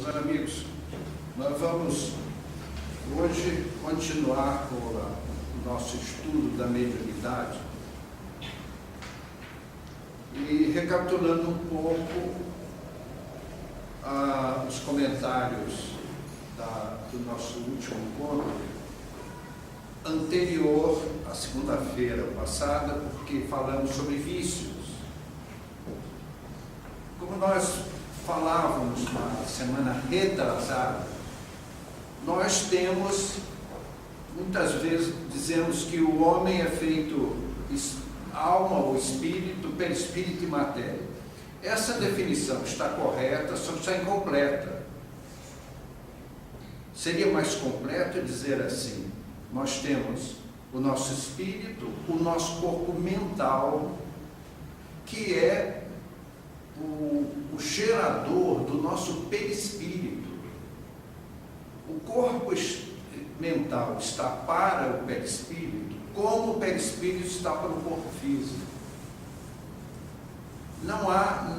Meus amigos, nós vamos hoje continuar com o nosso estudo da mediunidade e recapitulando um pouco os comentários do nosso último encontro anterior à segunda-feira passada, porque falamos sobre vícios. Como nós falávamos na semana retrasada, nós temos, muitas vezes, dizemos que o homem é feito alma ou espírito, perispírito e matéria. Essa definição está correta, só está incompleta. Seria mais completo dizer assim: nós temos o nosso espírito, o nosso corpo mental, que é o gerador do nosso perispírito. O corpo mental está para o perispírito, como o perispírito está para o corpo físico. Não há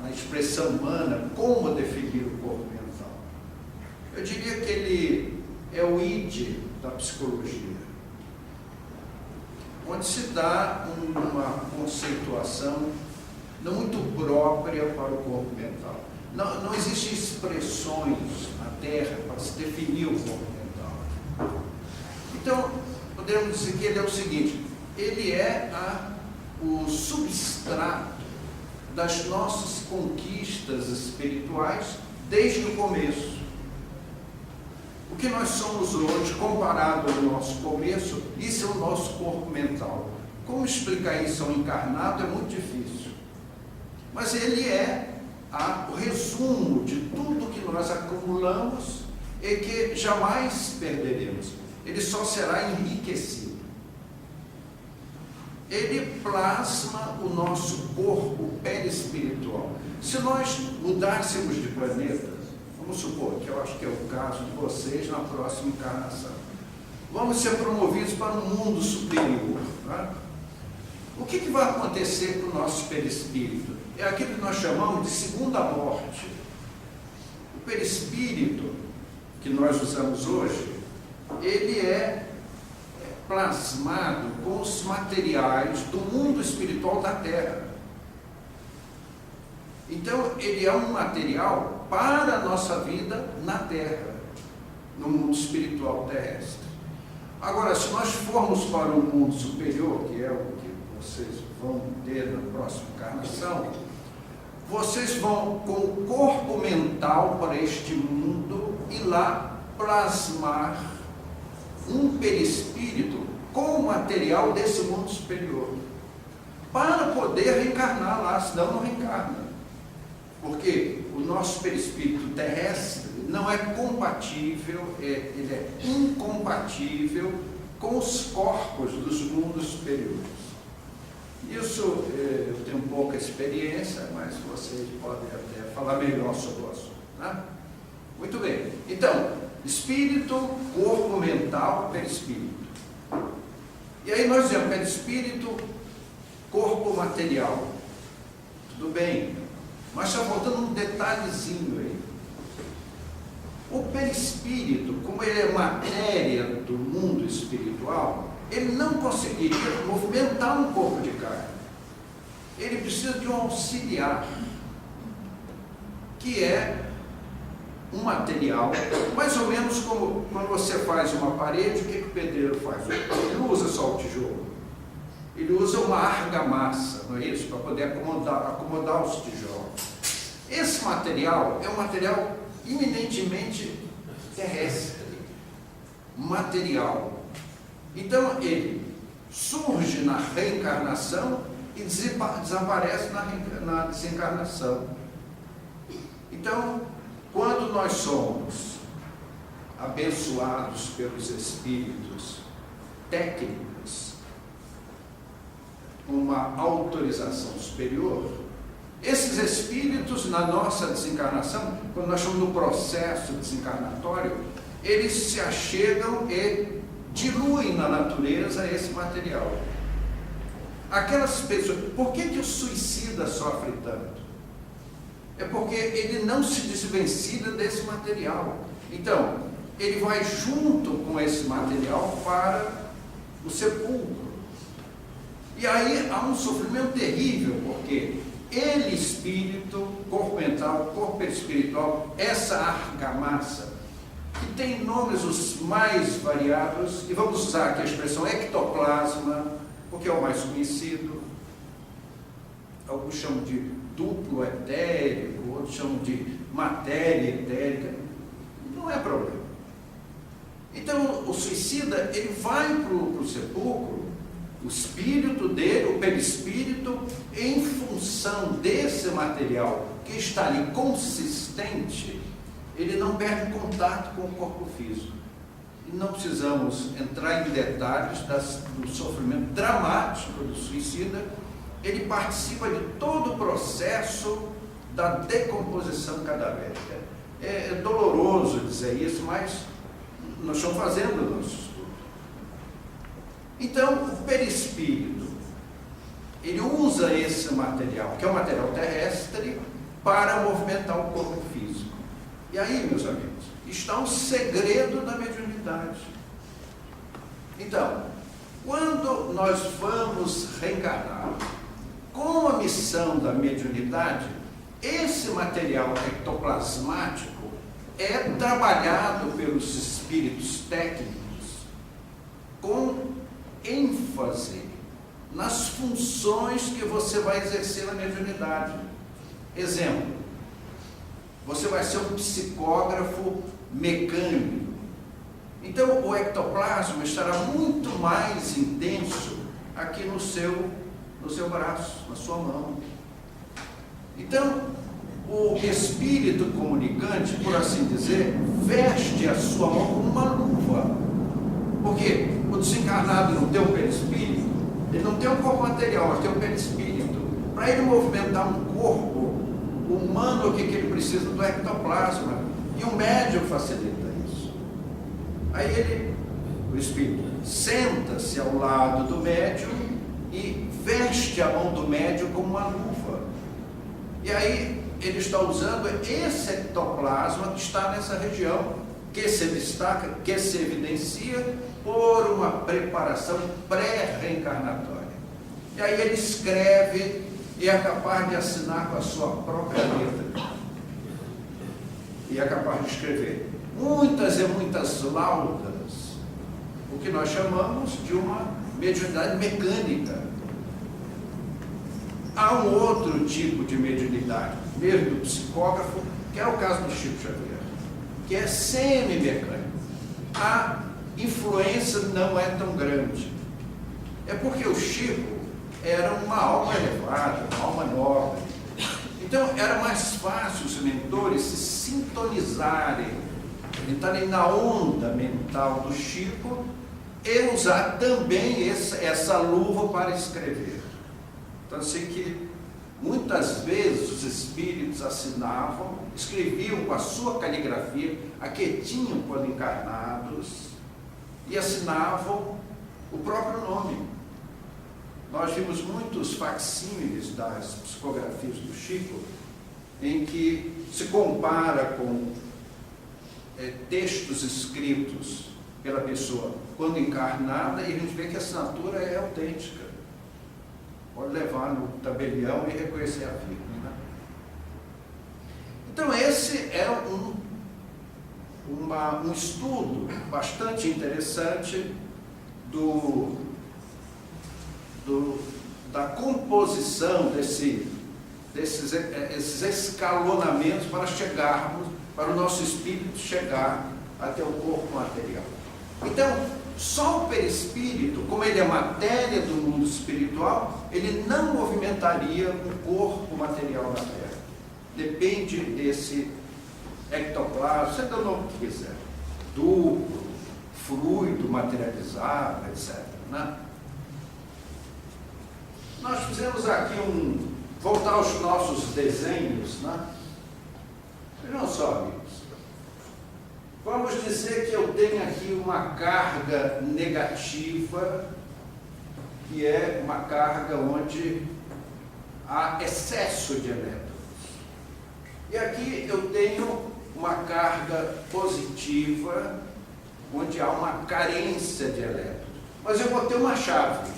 na expressão humana como definir o corpo mental. Eu diria que ele é o id da psicologia, onde se dá uma conceituação não muito própria para o corpo mental. Não existem expressões na Terra para se definir o corpo mental. Então, podemos dizer que ele é o seguinte: ele é o substrato das nossas conquistas espirituais desde o começo. O que nós somos hoje, comparado ao nosso começo, isso é o nosso corpo mental. Como explicar isso ao encarnado é muito difícil. Mas ele é o resumo de tudo que nós acumulamos e que jamais perderemos. Ele só será enriquecido. Ele plasma o nosso corpo perispiritual. Se nós mudássemos de planeta, vamos supor que eu acho que é o caso de vocês na próxima encarnação, vamos ser promovidos para um mundo superior. Tá? O que vai acontecer com o nosso perispírito? É aquilo que nós chamamos de segunda morte. O perispírito que nós usamos hoje, ele é plasmado com os materiais do mundo espiritual da Terra. Então, ele é um material para a nossa vida na Terra, no mundo espiritual terrestre. Agora, se nós formos para um mundo superior, que é o que vocês vão ter na próxima encarnação, vocês vão com o corpo mental para este mundo e lá plasmar um perispírito com o material desse mundo superior, para poder reencarnar lá, senão não reencarna. Porque o nosso perispírito terrestre não é compatível, ele é incompatível com os corpos dos mundos superiores. Isso eu tenho pouca experiência, mas vocês podem até falar melhor sobre o assunto. Né? Muito bem. Então, espírito, corpo mental, perispírito. E aí nós dizemos perispírito, corpo material. Tudo bem, mas está faltando um detalhezinho aí. O perispírito, como ele é matéria do mundo espiritual, ele não conseguiria movimentar um corpo de carne. Ele precisa de um auxiliar, que é um material, mais ou menos como quando você faz uma parede, o que o pedreiro faz? Ele não usa só o tijolo, ele usa uma argamassa, não é isso? Para poder acomodar os tijolos. Esse material é um material eminentemente terrestre, material. Então ele surge na reencarnação e desaparece na desencarnação. Então, quando nós somos abençoados pelos espíritos técnicos, uma autorização superior, esses espíritos, na nossa desencarnação, quando nós estamos no processo desencarnatório, eles se achegam e diluem na natureza esse material. Aquelas pessoas, por que o suicida sofre tanto? É porque ele não se desvencilha desse material. Então, ele vai junto com esse material para o sepulcro. E aí há um sofrimento terrível, porque ele, espírito, corpo mental, corpo espiritual, essa argamassa, que tem nomes os mais variados, e vamos usar aqui a expressão ectoplasma, porque é o mais conhecido. Alguns chamam de duplo etérico, outros chamam de matéria etérica. Não é problema. Então, o suicida, ele vai para o sepulcro, o espírito dele, o perispírito, em função desse material que está ali consistente, ele não perde contato com o corpo físico. E não precisamos entrar em detalhes do sofrimento dramático do suicida. Ele participa de todo o processo da decomposição cadavérica. É doloroso dizer isso, mas nós estamos fazendo o nosso estudo. Então, o perispírito, ele usa esse material, que é o material terrestre, para movimentar o corpo físico. E aí, meus amigos, está o segredo da mediunidade. Então, quando nós vamos reencarnar com a missão da mediunidade, esse material ectoplasmático é trabalhado pelos espíritos técnicos com ênfase nas funções que você vai exercer na mediunidade. Exemplo, você vai ser um psicógrafo mecânico. Então, o ectoplasma estará muito mais intenso aqui no seu braço, na sua mão. Então, o espírito comunicante, por assim dizer, veste a sua mão como uma luva. Porque o desencarnado não tem um perispírito, ele não tem um corpo material, mas tem um perispírito. Para ele movimentar um corpo humano, o que ele precisa? Do ectoplasma. E o médium facilita isso. Aí o espírito, senta-se ao lado do médium e veste a mão do médium como uma luva. E aí ele está usando esse ectoplasma que está nessa região, que se destaca, que se evidencia por uma preparação pré-reencarnatória. E aí ele escreve e é capaz de assinar com a sua própria letra. E é capaz de escrever muitas e muitas laudas, o que nós chamamos de uma mediunidade mecânica. Há um outro tipo de mediunidade, mesmo do psicógrafo, que é o caso do Chico Xavier, que é semi-mecânico. A influência não é tão grande. É porque o Chico era uma alma elevada, uma alma nobre. Então era mais fácil os mentores se sintonizarem, entrarem na onda mental do Chico e usar também essa luva para escrever. Então, assim que muitas vezes os espíritos assinavam, escreviam com a sua caligrafia, a que tinham quando encarnados, e assinavam o próprio nome. Nós vimos muitos facsímiles das psicografias do Chico, em que se compara com textos escritos pela pessoa quando encarnada, e a gente vê que a assinatura é autêntica. Pode levar no tabelião e reconhecer a firma. Né? Então, esse é um estudo bastante interessante da composição desses escalonamentos para chegarmos, para o nosso espírito chegar até o corpo material. Então, só o perispírito, como ele é matéria do mundo espiritual, ele não movimentaria o corpo material na Terra. Depende desse ectoplasma, você dá o nome que quiser, duplo, fluido, materializado, etc. Né? Nós fizemos aqui voltar aos nossos desenhos, né? Vejam só, amigos. Vamos dizer que eu tenho aqui uma carga negativa, que é uma carga onde há excesso de elétrons. E aqui eu tenho uma carga positiva, onde há uma carência de elétrons. Mas eu vou ter uma chave.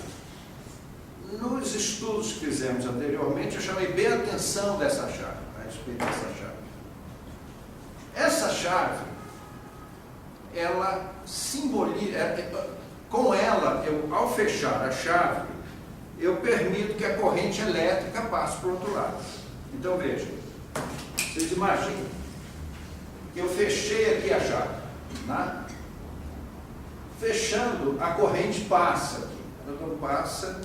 Nos estudos que fizemos anteriormente, eu chamei bem a atenção dessa chave, a respeito dessa chave. Essa chave, ela simboliza, com ela, ao fechar a chave, eu permito que a corrente elétrica passe para o outro lado. Então vejam, vocês imaginam que eu fechei aqui a chave, né? Fechando, a corrente passa aqui. Ela não passa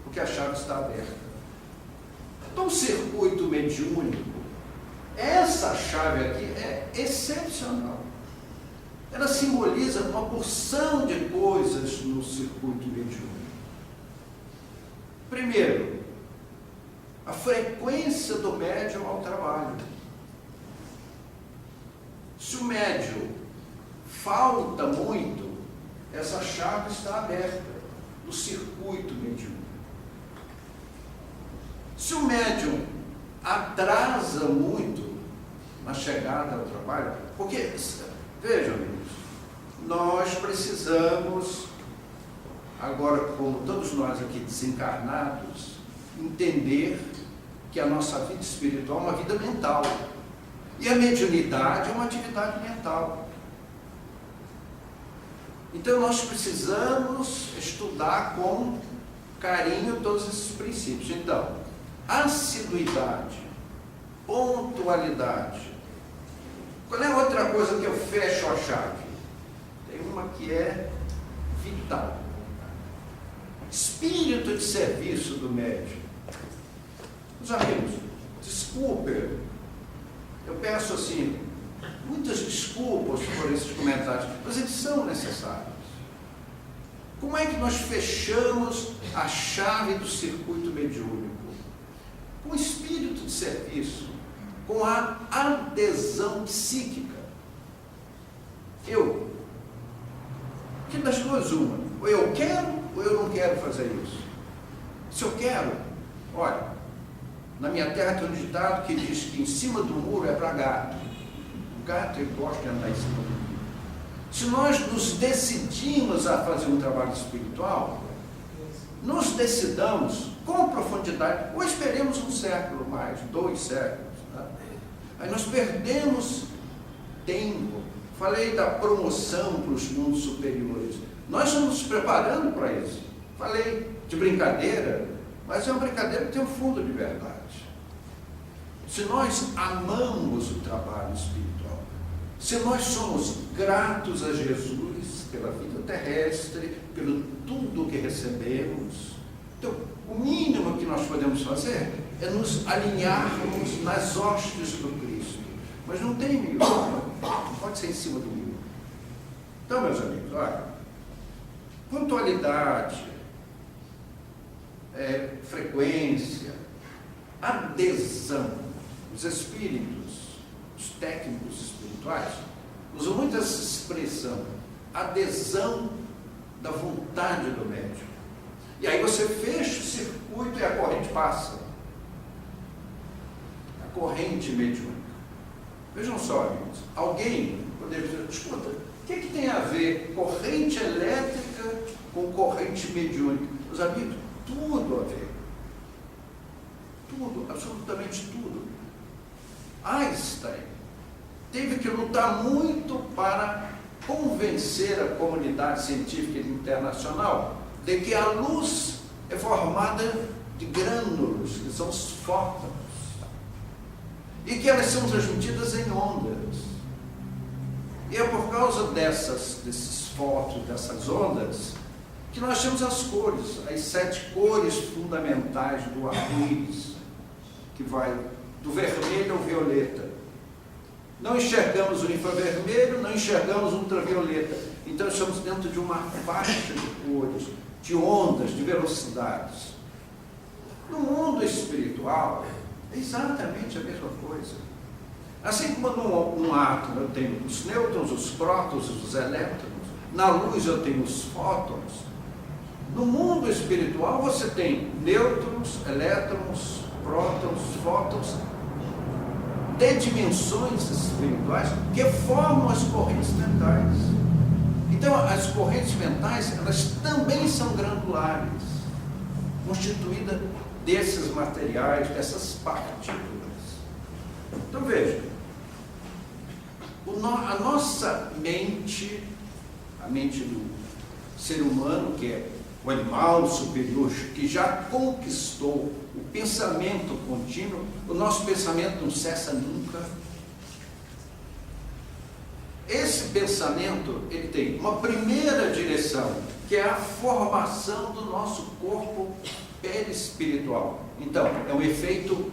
porque a chave está aberta. Então, o circuito mediúnico, essa chave aqui é excepcional. Ela simboliza uma porção de coisas no circuito mediúnico. Primeiro, a frequência do médium ao trabalho. Se o médium falta muito, essa chave está aberta no circuito mediúnico. Se o médium atrasa muito na chegada ao trabalho, porque, vejam, amigos, nós precisamos, agora, como todos nós aqui desencarnados, entender que a nossa vida espiritual é uma vida mental. E a mediunidade é uma atividade mental. Então nós precisamos estudar com carinho todos esses princípios. Então, assiduidade, pontualidade. Qual é a outra coisa que eu fecho a chave? Tem uma que é vital. Espírito de serviço do médium. Meus amigos, desculpe, eu peço assim, muitas desculpas por esses comentários, mas eles são necessários. Como é que nós fechamos a chave do circuito mediúnico? Com espírito de serviço, com a adesão psíquica. Que das duas uma, ou eu quero ou eu não quero fazer isso. Se eu quero, olha, na minha terra tem um ditado que diz que em cima do muro é para gato. O gato ele gosta de andar em cima do muro. Se nós nos decidimos a fazer um trabalho espiritual, nos decidamos com profundidade, ou esperemos um século mais, 2 séculos. Tá? Aí nós perdemos tempo. Falei da promoção para os mundos superiores. Nós estamos nos preparando para isso. Falei de brincadeira, mas é uma brincadeira que tem um fundo de verdade. Se nós amamos o trabalho espiritual, se nós somos gratos a Jesus pela vida terrestre, pelo tudo que recebemos, então, o mínimo que nós podemos fazer é nos alinharmos nas hostes do Cristo. Mas não tem meio, não pode ser em cima do muro. Então, meus amigos, olha, pontualidade, frequência, adesão. Os espíritos, os técnicos espirituais, usam muito essa expressão, adesão da vontade do médium. E aí você fecha o circuito e a corrente passa. A corrente mediúnica. Vejam só, amigos, alguém poderia dizer, escuta, o que tem a ver corrente elétrica com corrente mediúnica? Meus amigos, tudo a ver. Tudo, absolutamente tudo. Einstein teve que lutar muito para convencer a comunidade científica internacional de que a luz é formada de grânulos, que são os fótons, e que elas são transmitidas em ondas. E é por causa desses fótons, dessas ondas, que nós temos as cores, as 7 cores fundamentais do arco-íris, que vai do vermelho ao violeta. Não enxergamos o infravermelho, não enxergamos o ultravioleta. Então estamos dentro de uma faixa de cores, de ondas, de velocidades. No mundo espiritual, é exatamente a mesma coisa. Assim como num átomo eu tenho os nêutrons, os prótons, os elétrons, na luz eu tenho os fótons, no mundo espiritual você tem nêutrons, elétrons, prótons, fótons, de dimensões espirituais que formam as correntes mentais. Então, as correntes mentais, elas também são granulares, constituídas desses materiais, dessas partículas. Então, veja, a nossa mente, a mente do ser humano, que é o animal superior, que já conquistou o pensamento contínuo, o nosso pensamento não cessa nunca. Esse pensamento, ele tem uma primeira direção, que é a formação do nosso corpo perispiritual. Então, é um efeito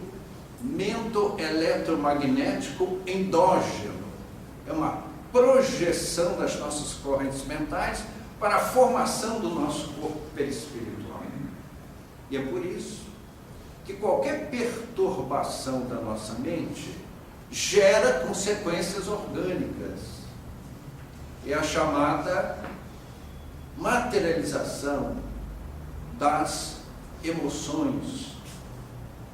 mento-eletromagnético endógeno. É uma projeção das nossas correntes mentais para a formação do nosso corpo perispiritual. E é por isso que qualquer perturbação da nossa mente gera consequências orgânicas. É a chamada materialização das emoções.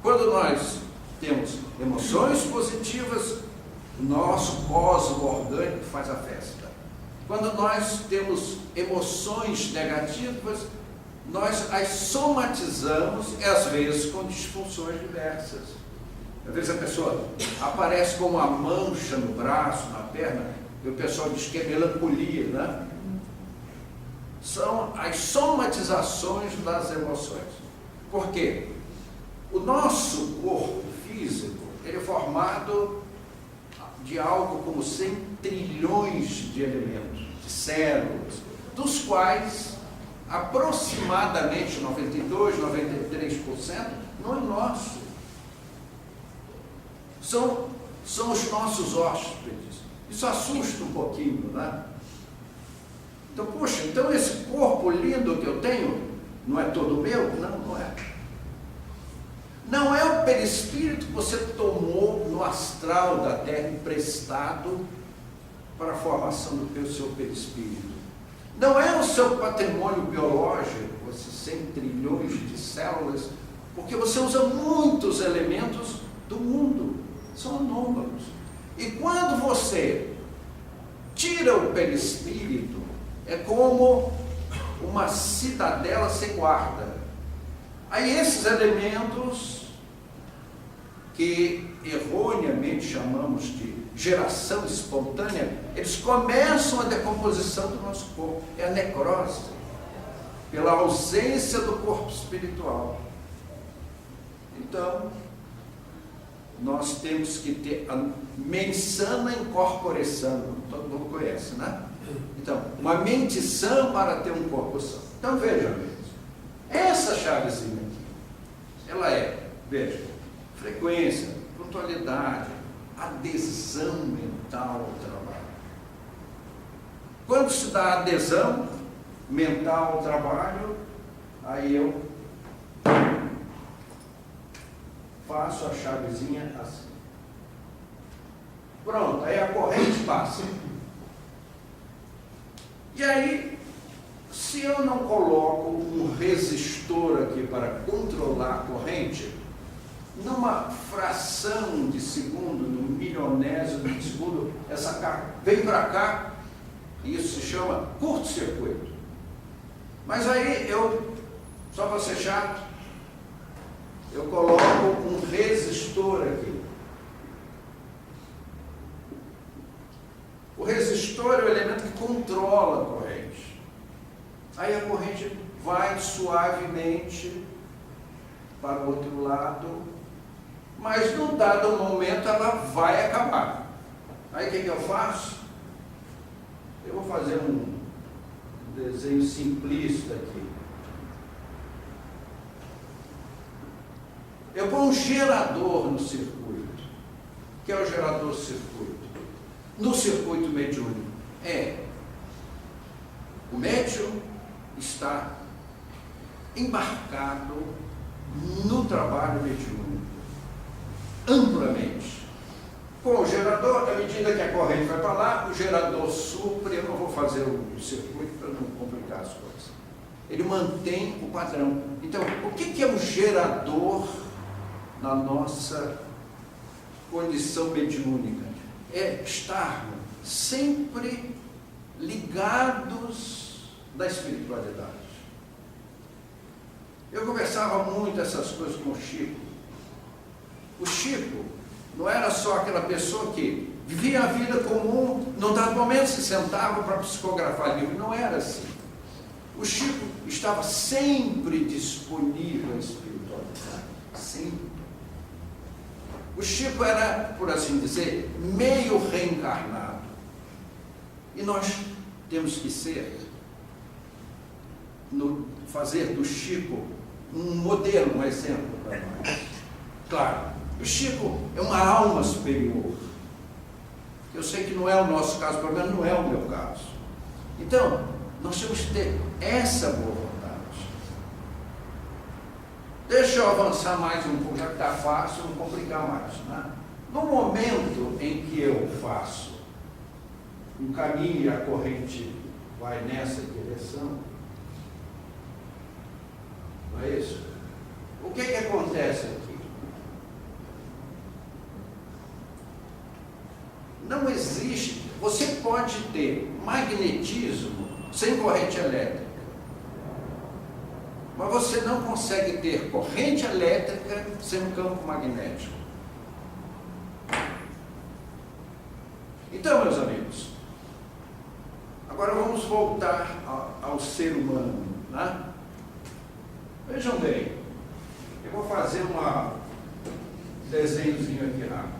Quando nós temos emoções positivas, o nosso cosmo orgânico faz a festa. Quando nós temos emoções negativas, nós as somatizamos, e às vezes com disfunções diversas. Às vezes a pessoa aparece com uma mancha no braço, na perna, e o pessoal diz que é melancolia, né? São as somatizações das emoções. Por quê? O nosso corpo físico, ele é formado de algo como 100 trilhões de elementos, de células, dos quais aproximadamente 92, 93% não é nosso. São os nossos hóspedes. Isso assusta um pouquinho, né? Então, poxa, então esse corpo lindo que eu tenho não é todo meu? Não, não é. Não é o perispírito que você tomou no astral da Terra emprestado para a formação do seu perispírito. Não é o seu patrimônio biológico, esses 100 trilhões de células, porque você usa muitos elementos do mundo, são anômalos. E quando você tira o perispírito, é como uma cidadela sem guarda. Aí esses elementos, que erroneamente chamamos de geração espontânea, eles começam a decomposição do nosso corpo. É a necrose, pela ausência do corpo espiritual. Então, nós temos que ter a mente sana in corpore sano. Todo mundo conhece, né? Então, uma mente sã para ter um corpo são. Então, veja, essa chavezinha aqui, ela é, veja, frequência, pontualidade, adesão mental ao trabalho. Quando se dá adesão mental ao trabalho, aí eu faço a chavezinha assim. Pronto, aí a corrente passa. E aí, se eu não coloco um resistor aqui para controlar a corrente, numa fração de segundo, no milionésimo de segundo, essa carga vem para cá, e isso se chama curto-circuito. Mas aí eu, só para ser chato, eu coloco um resistor aqui. O resistor é o elemento que controla a corrente. Aí a corrente vai suavemente para o outro lado, mas num dado momento ela vai acabar. Aí o que eu faço? Eu vou fazer um desenho simplista aqui. Eu ponho um gerador no circuito. O que é o gerador circuito? No circuito mediúnico o médium está embarcado no trabalho mediúnico, amplamente. Com o gerador, à medida que a corrente vai para lá, o gerador supre. Eu não vou fazer o circuito para não complicar as coisas. Ele mantém o padrão. Então, o que é um gerador na nossa condição mediúnica, é estarmos sempre ligados da espiritualidade. Eu conversava muito essas coisas com o Chico. O Chico não era só aquela pessoa que vivia a vida comum, num dado momento se sentava para psicografar livro, não era assim. O Chico estava sempre disponível à espiritualidade, sempre. O Chico era, por assim dizer, meio reencarnado. E nós temos que fazer do Chico um modelo, um exemplo para nós. Claro, o Chico é uma alma superior. Eu sei que não é o nosso caso, pelo menos não é o meu caso. Então, nós temos que ter essa boa vontade. Deixa eu avançar mais um pouco, já que está fácil, não complicar mais. Né? No momento em que eu faço um caminho e a corrente vai nessa direção, não é isso? O que acontece aqui? Não existe, você pode ter magnetismo sem corrente elétrica, mas você não consegue ter corrente elétrica sem um campo magnético. Então, meus amigos, agora vamos voltar ao ser humano, né? Vejam bem, eu vou fazer um desenhozinho aqui rápido.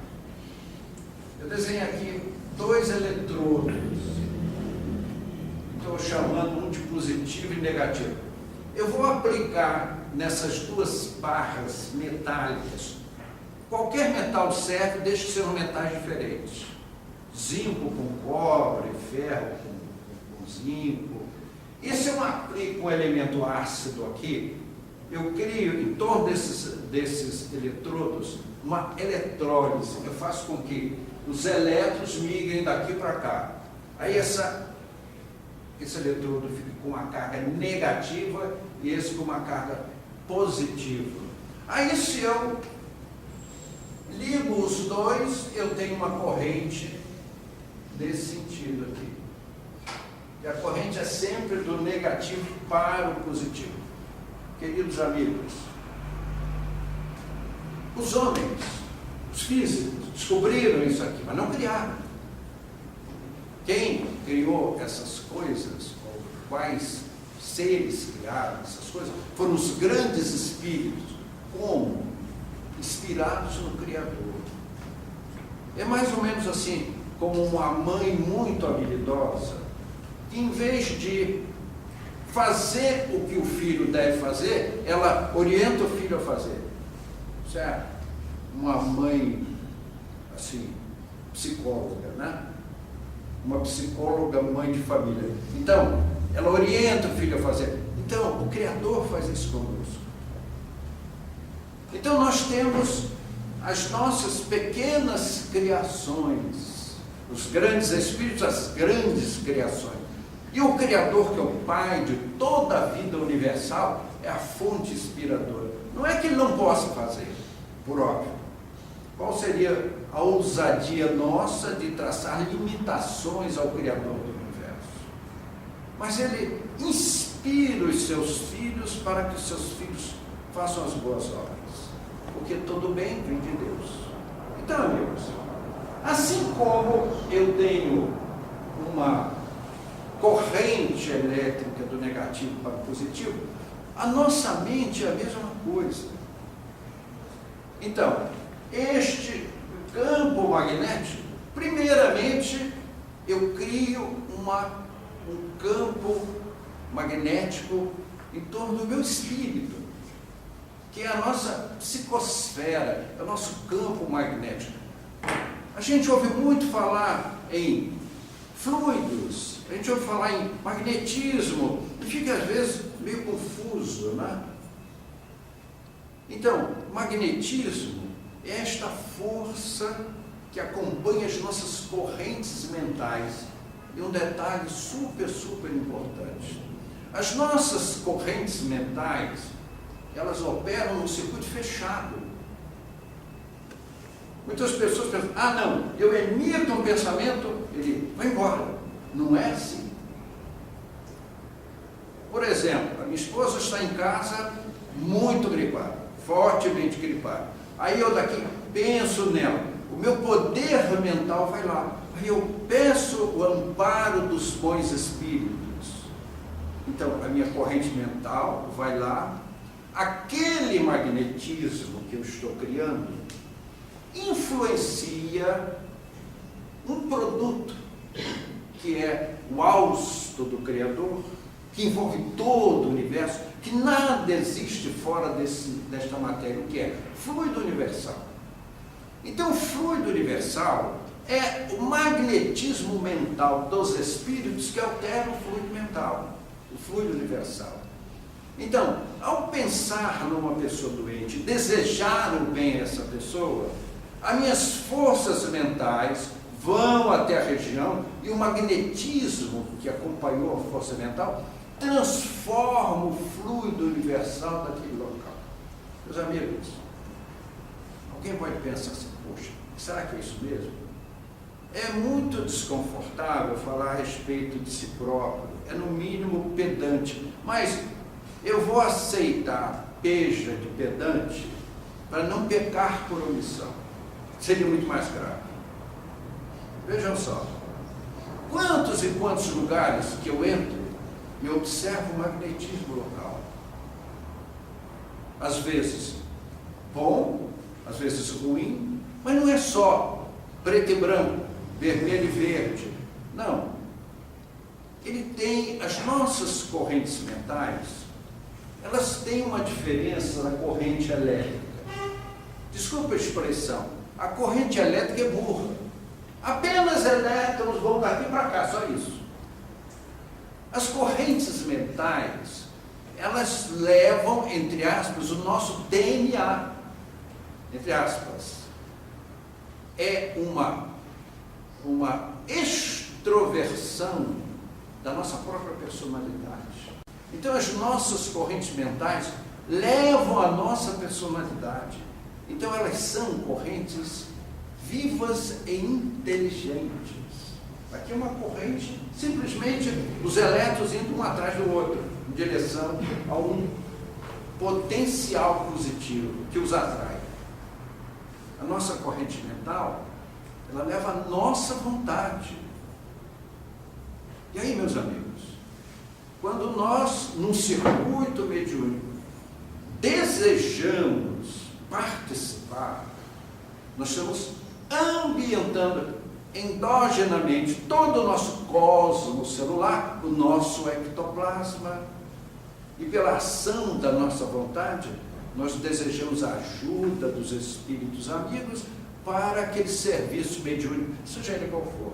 Eu desenho aqui 2 eletrodos, estou chamando um de positivo e negativo. Eu vou aplicar nessas 2 barras metálicas, qualquer metal serve, desde que sejam metais diferentes. Zinco com cobre, ferro com zinco. E se eu aplico um elemento ácido aqui, eu crio em torno desses eletrodos uma eletrólise. Eu faço com que os elétrons migrem daqui para cá. Aí esse eletrodo fica com uma carga negativa e esse com uma carga positiva. Aí se eu ligo os 2, eu tenho uma corrente nesse sentido aqui. E a corrente é sempre do negativo para o positivo. Queridos amigos, os homens, os físicos, descobriram isso aqui, mas não criaram. Quem criou essas coisas, ou quais seres criaram essas coisas, foram os grandes espíritos, como? Inspirados no Criador. É mais ou menos assim, como uma mãe muito habilidosa, que em vez de fazer o que o filho deve fazer, ela orienta o filho a fazer. Certo? Uma mãe, assim, psicóloga, né? Uma psicóloga mãe de família. Então, ela orienta o filho a fazer. Então, o Criador faz isso conosco. Então, nós temos as nossas pequenas criações, os grandes espíritos, as grandes criações. E o Criador, que é o Pai de toda a vida universal, é a fonte inspiradora. Não é que ele não possa fazer, por óbvio. Qual seria a ousadia nossa de traçar limitações ao Criador do universo? Mas ele inspira os seus filhos para que os seus filhos façam as boas obras. Porque todo bem vem de Deus. Então, amigos, assim como eu tenho uma corrente elétrica do negativo para o positivo, a nossa mente é a mesma coisa. Então, este campo magnético, primeiramente, eu crio um campo magnético em torno do meu espírito, que é a nossa psicosfera, é o nosso campo magnético. A gente ouve muito falar em fluidos, a gente ouve falar em magnetismo, e fica às vezes meio confuso, né? Então, magnetismo é esta força que acompanha as nossas correntes mentais. E um detalhe super, super importante. As nossas correntes mentais, elas operam num circuito fechado. Muitas pessoas pensam, não, eu emito um pensamento, ele vai embora. Não é assim. Por exemplo, a minha esposa está em casa muito gripada, fortemente gripada. Aí eu daqui penso nela, o meu poder mental vai lá. Aí eu peço o amparo dos bons espíritos. Então, a minha corrente mental vai lá, aquele magnetismo que eu estou criando influencia um produto que é o hausto do Criador, que envolve todo o universo, que nada existe fora desta matéria, o que é fluido universal. Então, o fluido universal é o magnetismo mental dos espíritos que altera o fluido mental, o fluido universal. Então, ao pensar numa pessoa doente, desejar o bem a essa pessoa, as minhas forças mentais vão até a região e o magnetismo que acompanhou a força mental transforma o fluido universal daquele local. Meus amigos, alguém pode pensar assim, poxa, será que é isso mesmo? É muito desconfortável falar a respeito de si próprio, é no mínimo pedante, mas eu vou aceitar peja de pedante para não pecar por omissão. Seria muito mais grave. Vejam só, quantos e quantos lugares que eu entro e observo o magnetismo local. Às vezes bom, às vezes ruim, mas não é só preto e branco, vermelho e verde. Não. Ele tem as nossas correntes mentais, elas têm uma diferença da corrente elétrica. Desculpa a expressão, a corrente elétrica é burra. Apenas elétrons vão daqui para cá, só isso. As correntes mentais, elas levam, entre aspas, o nosso DNA, entre aspas. É uma extroversão da nossa própria personalidade. Então, as nossas correntes mentais levam a nossa personalidade. Então, elas são correntes vivas e inteligentes. Aqui é uma corrente, simplesmente os elétrons indo um atrás do outro, em direção a um potencial positivo que os atrai. A nossa corrente mental, ela leva a nossa vontade. E aí, meus amigos, quando nós, num circuito mediúnico, desejamos participar, nós estamos ambientando endogenamente todo o nosso cosmos celular, o nosso ectoplasma, e pela ação da nossa vontade, nós desejamos a ajuda dos espíritos amigos para aquele serviço mediúnico, seja ele qual for.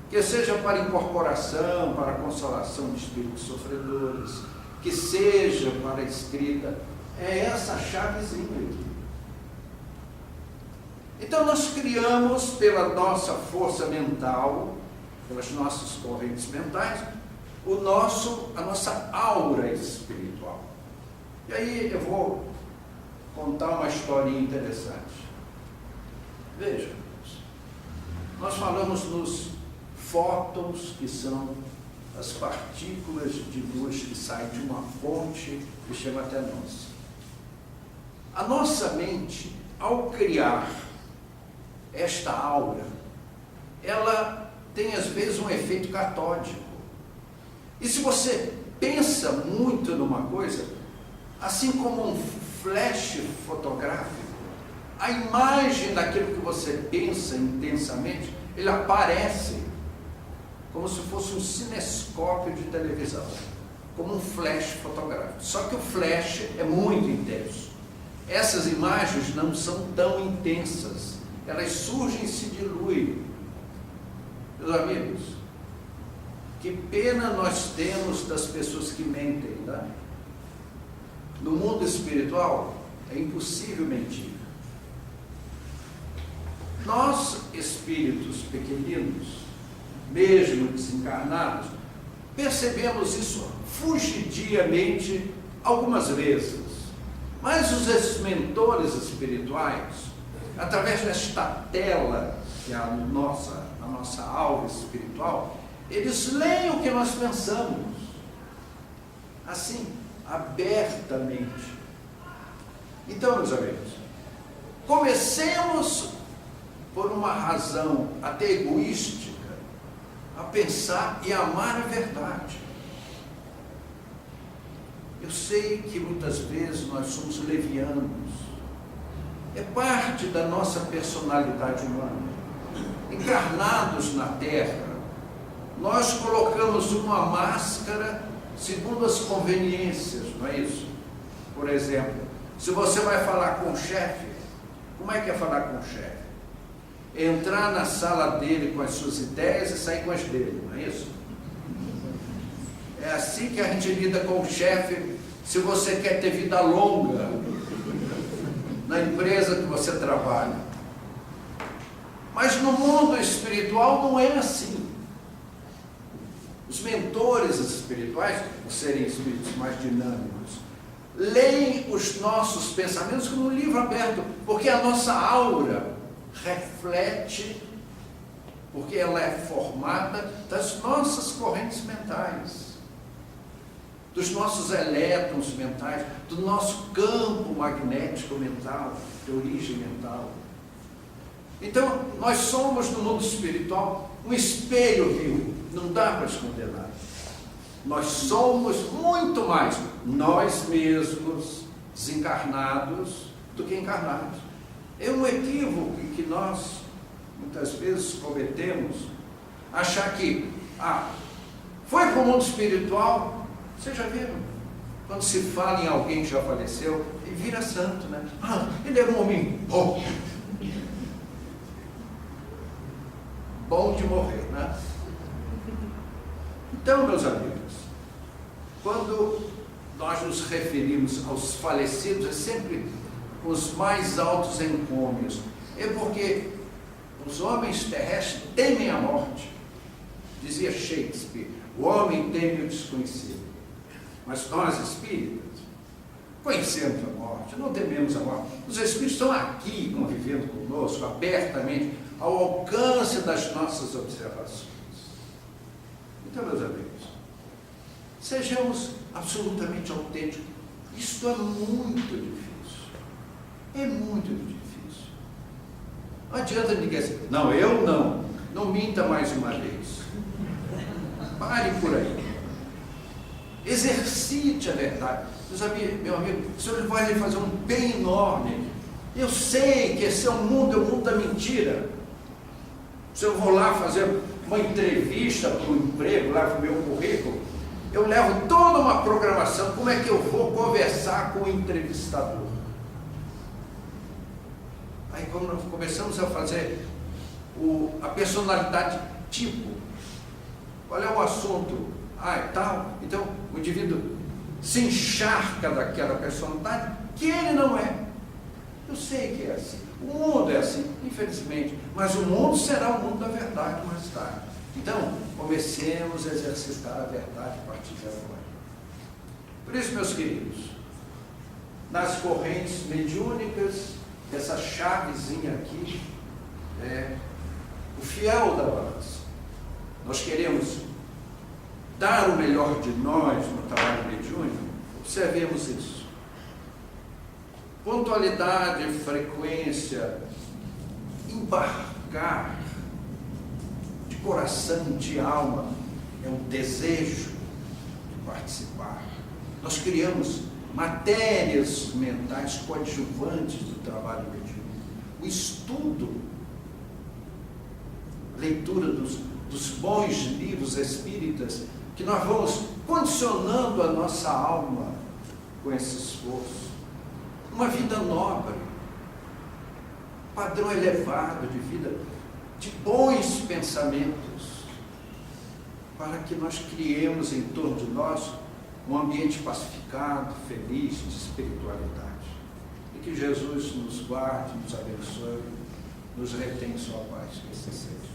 Que seja para incorporação, para consolação de espíritos sofredores, que seja para a escrita, é essa a chavezinha aqui. Então nós criamos pela nossa força mental, pelas nossas correntes mentais, a nossa aura espiritual. E aí eu vou contar uma historinha interessante. Veja, nós falamos nos fótons, que são as partículas de luz que saem de uma fonte que chega até nós. A nossa mente, ao criar esta aura, ela tem às vezes um efeito catódico. E se você pensa muito numa coisa, assim como um flash fotográfico, a imagem daquilo que você pensa intensamente, ele aparece como se fosse um cinescópio de televisão, como um flash fotográfico. Só que o flash é muito intenso. Essas imagens não são tão intensas, elas surgem e se diluem. Meus amigos, que pena nós temos das pessoas que mentem, tá? No mundo espiritual é impossível mentir. Nós, espíritos pequeninos, mesmo desencarnados, percebemos isso fugidiamente algumas vezes. Mas os mentores espirituais, através desta tela, que é a nossa aula espiritual, eles leem o que nós pensamos, assim, abertamente. Então, meus amigos, comecemos por uma razão até egoística, a pensar e amar a verdade. Eu sei que muitas vezes nós somos levianos, é parte da nossa personalidade humana. Encarnados na Terra, nós colocamos uma máscara segundo as conveniências, não é isso? Por exemplo, se você vai falar com o chefe, como é que é falar com o chefe? Entrar na sala dele com as suas ideias e sair com as dele, não é isso? É assim que a gente lida com o chefe, se você quer ter vida longa na empresa que você trabalha. Mas no mundo espiritual não é assim. Os mentores espirituais, por serem espíritos mais dinâmicos, leem os nossos pensamentos como um livro aberto, porque a nossa aura reflete, porque ela é formada das nossas correntes mentais, dos nossos elétrons mentais, do nosso campo magnético mental, de origem mental. Então, nós somos no mundo espiritual um espelho vivo, não dá para esconder nada. Nós somos muito mais nós mesmos, desencarnados, do que encarnados. É um equívoco que nós, muitas vezes, cometemos, achar que, foi para o mundo espiritual, vocês já viram? Quando se fala em alguém que já faleceu, ele vira santo, né? Ele era um homem bom. Bom de morrer, né? Então, meus amigos, quando nós nos referimos aos falecidos, é sempre os mais altos encômios. É porque os homens terrestres temem a morte. Dizia Shakespeare, o homem teme o desconhecido. Mas nós, espíritas, conhecemos a morte, não tememos a morte. Os espíritos estão aqui convivendo conosco, abertamente, ao alcance das nossas observações. Então, meus amigos, sejamos absolutamente autênticos. Isto é muito difícil. É muito difícil. Não adianta ninguém dizer, não, eu não. Não minta mais uma vez. Pare por aí. Exercite a verdade. Meu amigo, o Senhor vai lhe fazer um bem enorme. Eu sei que esse é o mundo da mentira. Se eu vou lá fazer uma entrevista para um emprego, lá para o meu currículo, eu levo toda uma programação, como é que eu vou conversar com o entrevistador. Aí quando nós começamos a fazer a personalidade tipo, qual é o assunto? Tal. Então o indivíduo se encharca daquela personalidade que ele não é. Eu sei que é assim. O mundo é assim, infelizmente. Mas o mundo será o mundo da verdade mais tarde. Então, comecemos a exercitar a verdade a partir de agora. Por isso, meus queridos, nas correntes mediúnicas, essa chavezinha aqui é o fiel da balança. Nós queremos dar o melhor de nós no trabalho mediúnico, observemos isso. Pontualidade, frequência, embarcar de coração, de alma, é um desejo de participar. Nós criamos matérias mentais coadjuvantes do trabalho mediúnico. O estudo, leitura dos bons livros espíritas, que nós vamos condicionando a nossa alma com esse esforço. Uma vida nobre, padrão elevado de vida, de bons pensamentos, para que nós criemos em torno de nós um ambiente pacificado, feliz, de espiritualidade. E que Jesus nos guarde, nos abençoe, nos retém sua paz, que assim seja.